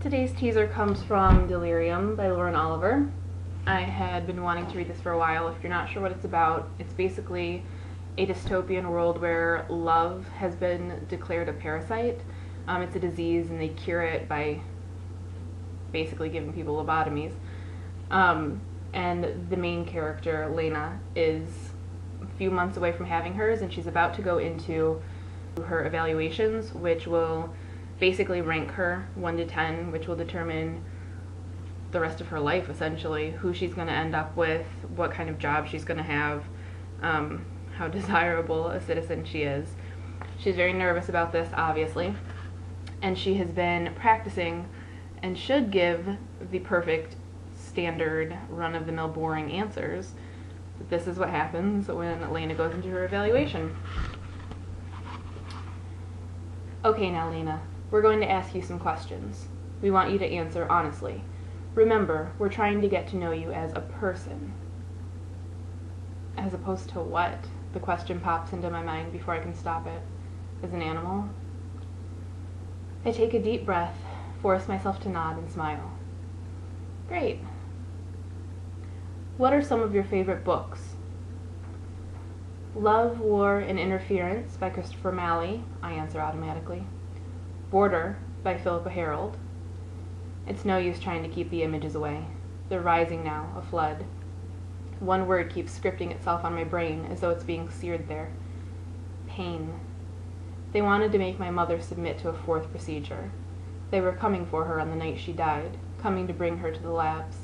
Today's teaser comes from Delirium by Lauren Oliver. I had been wanting to read this for a while. If you're not sure what it's about, it's basically a dystopian world where love has been declared a parasite. It's a disease and they cure it by basically giving people lobotomies. And the main character, Lena, is a few months away from having hers, and she's about to go into her evaluations, which will basically rank her 1 to 10, which will determine the rest of her life, essentially, who she's going to end up with, what kind of job she's going to have, how desirable a citizen she is. She's very nervous about this, obviously, and she has been practicing and should give the perfect, standard, run-of-the-mill, boring answers. But this is what happens when Lena goes into her evaluation. Okay, now, Lena, we're going to ask you some questions. We want you to answer honestly. Remember, we're trying to get to know you as a person. As opposed to what? The question pops into my mind before I can stop it. As an animal? I take a deep breath, force myself to nod and smile. Great. What are some of your favorite books? Love, War, and Interference by Christopher Malley, I answer automatically. Border by Philippa Harold. It's no use trying to keep the images away. They're rising now, a flood. One word keeps scripting itself on my brain as though it's being seared there. Pain. They wanted to make my mother submit to a fourth procedure. They were coming for her on the night she died, coming to bring her to the labs.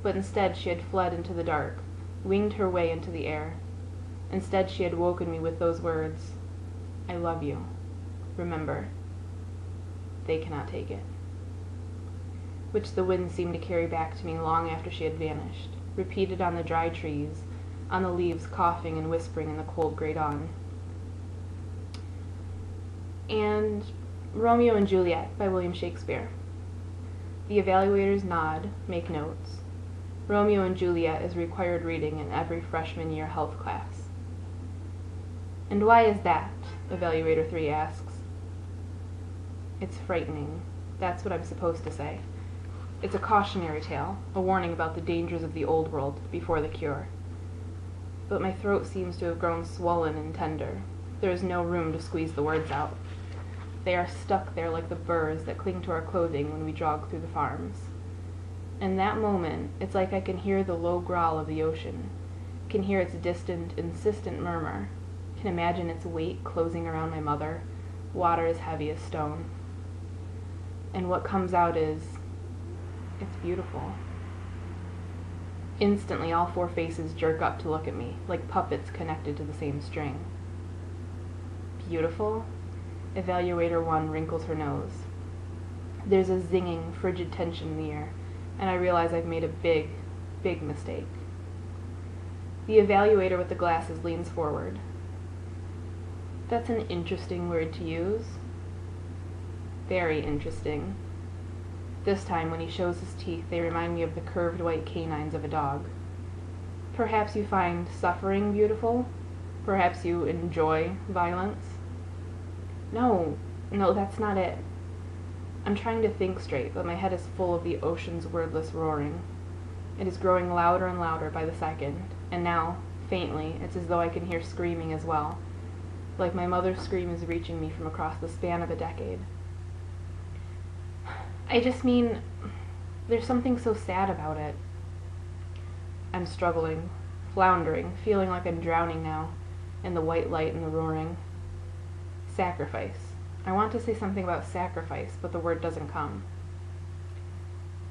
But instead she had fled into the dark, winged her way into the air. Instead she had woken me with those words, I love you. Remember, they cannot take it. Which the wind seemed to carry back to me long after she had vanished, repeated on the dry trees, on the leaves coughing and whispering in the cold gray dawn. And Romeo and Juliet by William Shakespeare. The evaluators nod, make notes. Romeo and Juliet is required reading in every freshman year health class. And why is that? Evaluator 3 asks. It's frightening. That's what I'm supposed to say. It's a cautionary tale, a warning about the dangers of the old world before the cure. But my throat seems to have grown swollen and tender. There is no room to squeeze the words out. They are stuck there like the burrs that cling to our clothing when we jog through the farms. In that moment, it's like I can hear the low growl of the ocean, can hear its distant, insistent murmur, can imagine its weight closing around my mother, water as heavy as stone. And what comes out is, it's beautiful. Instantly, all 4 faces jerk up to look at me, like puppets connected to the same string. Beautiful? Evaluator 1 wrinkles her nose. There's a zinging, frigid tension in the air, and I realize I've made a big, big mistake. The evaluator with the glasses leans forward. That's an interesting word to use. Very interesting. This time, when he shows his teeth, they remind me of the curved white canines of a dog. Perhaps you find suffering beautiful? Perhaps you enjoy violence? No, that's not it. I'm trying to think straight, but my head is full of the ocean's wordless roaring. It is growing louder and louder by the second, and now, faintly, it's as though I can hear screaming as well, like my mother's scream is reaching me from across the span of a decade. I just mean, there's something so sad about it. I'm struggling, floundering, feeling like I'm drowning now, in the white light and the roaring. Sacrifice. I want to say something about sacrifice, but the word doesn't come.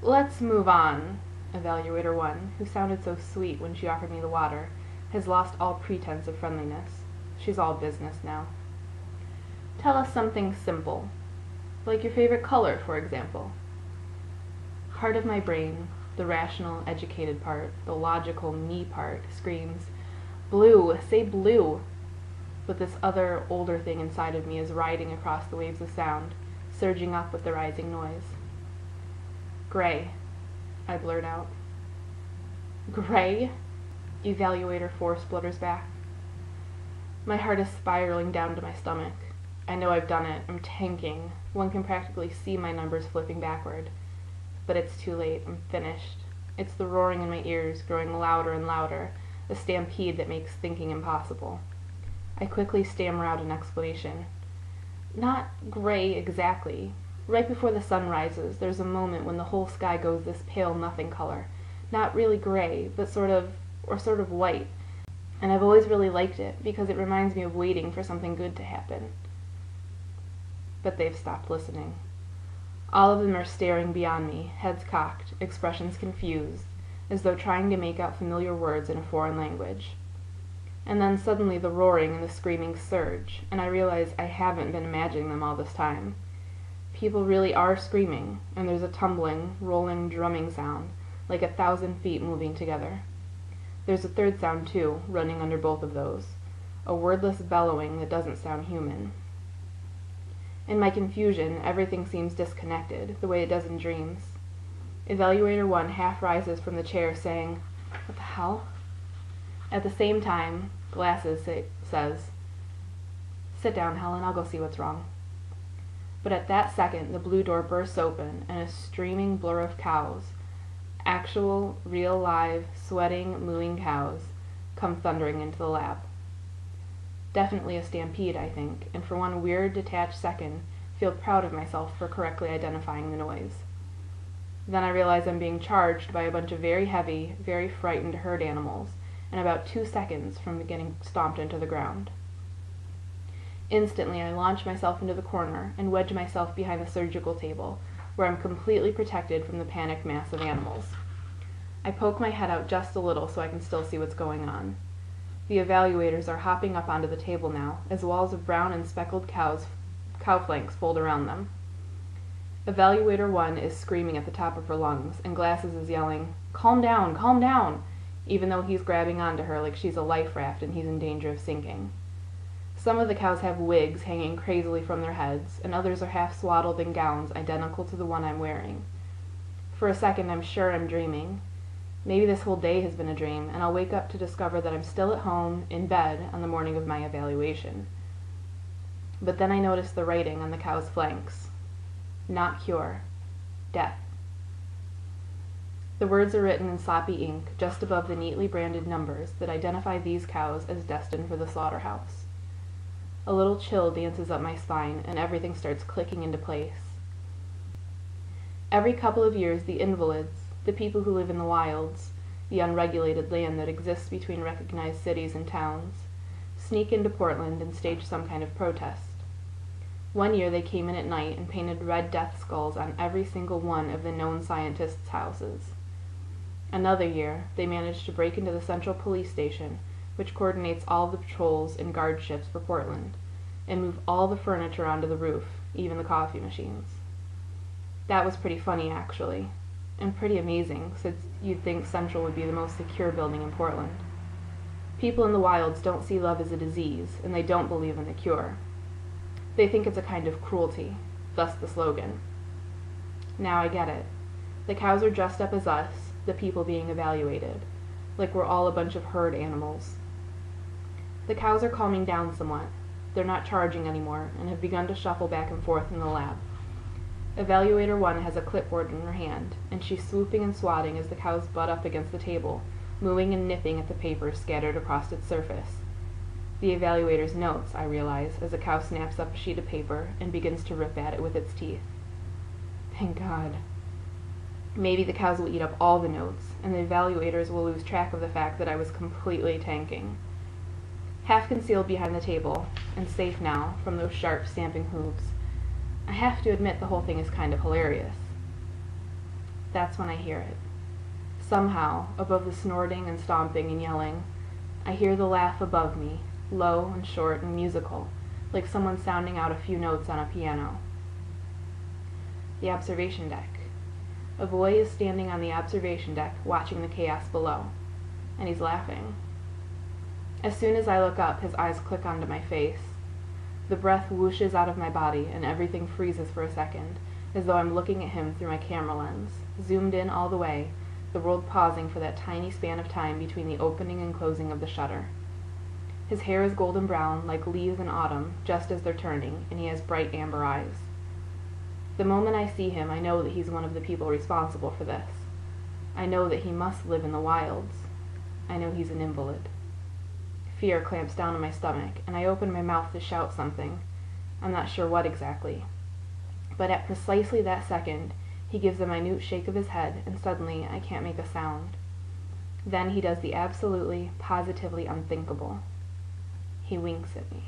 Let's move on. Evaluator 1, who sounded so sweet when she offered me the water, has lost all pretense of friendliness. She's all business now. Tell us something simple. Like your favorite color, for example. Part of my brain, the rational, educated part, the logical me part, screams, blue, say blue. But this other, older thing inside of me is riding across the waves of sound, surging up with the rising noise. Gray, I blurt out. Gray? Evaluator 4 splutters back. My heart is spiraling down to my stomach. I know I've done it. I'm tanking. One can practically see my numbers flipping backward. But it's too late. I'm finished. It's the roaring in my ears, growing louder and louder, a stampede that makes thinking impossible. I quickly stammer out an explanation. Not gray exactly. Right before the sun rises, there's a moment when the whole sky goes this pale nothing color. Not really gray, but sort of white. And I've always really liked it, because it reminds me of waiting for something good to happen. But they've stopped listening. All of them are staring beyond me, heads cocked, expressions confused, as though trying to make out familiar words in a foreign language. And then suddenly the roaring and the screaming surge, and I realize I haven't been imagining them all this time. People really are screaming, and there's a tumbling, rolling, drumming sound, like 1,000 feet moving together. There's a third sound, too, running under both of those, a wordless bellowing that doesn't sound human. In my confusion, everything seems disconnected, the way it does in dreams. Evaluator 1 half rises from the chair, saying, "What the hell?" At the same time, Glasses says, "Sit down, Helen, I'll go see what's wrong." But at that second, the blue door bursts open, and a streaming blur of cows, actual, real, live, sweating, mooing cows, come thundering into the lab. Definitely a stampede, I think, and for one weird, detached second, feel proud of myself for correctly identifying the noise. Then I realize I'm being charged by a bunch of very heavy, very frightened herd animals, and about 2 seconds from getting stomped into the ground. Instantly, I launch myself into the corner and wedge myself behind the surgical table, where I'm completely protected from the panicked mass of animals. I poke my head out just a little so I can still see what's going on. The evaluators are hopping up onto the table now, as walls of brown and speckled cow flanks fold around them. Evaluator 1 is screaming at the top of her lungs, and Glasses is yelling, calm down, even though he's grabbing onto her like she's a life raft and he's in danger of sinking. Some of the cows have wigs hanging crazily from their heads, and others are half swaddled in gowns identical to the one I'm wearing. For a second, I'm sure I'm dreaming. Maybe this whole day has been a dream, and I'll wake up to discover that I'm still at home, in bed, on the morning of my evaluation. But then I notice the writing on the cow's flanks. Not cure. Death. The words are written in sloppy ink, just above the neatly branded numbers that identify these cows as destined for the slaughterhouse. A little chill dances up my spine, and everything starts clicking into place. Every couple of years, the invalids, the people who live in the wilds, the unregulated land that exists between recognized cities and towns, sneak into Portland and stage some kind of protest. One year they came in at night and painted red death skulls on every single one of the known scientists' houses. Another year, they managed to break into the Central Police Station, which coordinates all the patrols and guard shifts for Portland, and move all the furniture onto the roof, even the coffee machines. That was pretty funny, actually. And pretty amazing, since you'd think Central would be the most secure building in Portland. People in the wilds don't see love as a disease, and they don't believe in the cure. They think it's a kind of cruelty, thus the slogan. Now I get it. The cows are dressed up as us, the people being evaluated, like we're all a bunch of herd animals. The cows are calming down somewhat. They're not charging anymore, and have begun to shuffle back and forth in the lab. Evaluator 1 has a clipboard in her hand, and she's swooping and swatting as the cows butt up against the table, mooing and nipping at the papers scattered across its surface. The evaluator's notes, I realize, as a cow snaps up a sheet of paper and begins to rip at it with its teeth. Thank God. Maybe the cows will eat up all the notes, and the evaluators will lose track of the fact that I was completely tanking. Half concealed behind the table, and safe now from those sharp, stamping hooves, I have to admit the whole thing is kind of hilarious. That's when I hear it. Somehow, above the snorting and stomping and yelling, I hear the laugh above me, low and short and musical, like someone sounding out a few notes on a piano. The observation deck. A boy is standing on the observation deck watching the chaos below, and he's laughing. As soon as I look up, his eyes click onto my face. The breath whooshes out of my body, and everything freezes for a second, as though I'm looking at him through my camera lens, zoomed in all the way, the world pausing for that tiny span of time between the opening and closing of the shutter. His hair is golden brown, like leaves in autumn, just as they're turning, and he has bright amber eyes. The moment I see him, I know that he's one of the people responsible for this. I know that he must live in the wilds. I know he's an invalid. Fear clamps down on my stomach, and I open my mouth to shout something. I'm not sure what exactly. But at precisely that second, he gives a minute shake of his head, and suddenly I can't make a sound. Then he does the absolutely, positively unthinkable. He winks at me.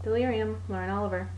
Delirium, Lauren Oliver.